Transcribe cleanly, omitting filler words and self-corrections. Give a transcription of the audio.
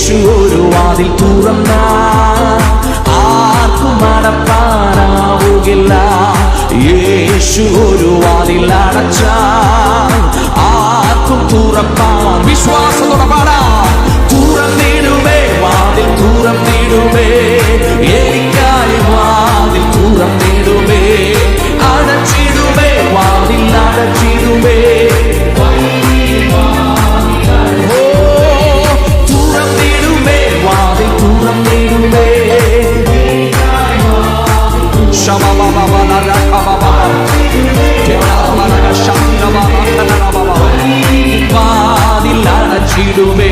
യേശു ഒരു വാതിൽ തുറന്നാൽ ആർക്കും അടപ്പാനാവുകില്ല. യേശു ഒരു വാതിൽ അടച്ചാൽ ആർക്കും തുറപ്പാൻ വിശ്വാസത്തോടെ പാടാം. തുറന്നിടുമേ വാതിൽ തുറന്നിടുമേ, എനിക്കായി വാതിൽ തുറന്നിടുമേ. അടച്ചിടുമേ വാതിൽ അടച്ചിടുമേ, തുറന്നിടുമേ വാതിൽ തുറന്നിടുമേ. വാതിൽ അടച്ചിടുമേ.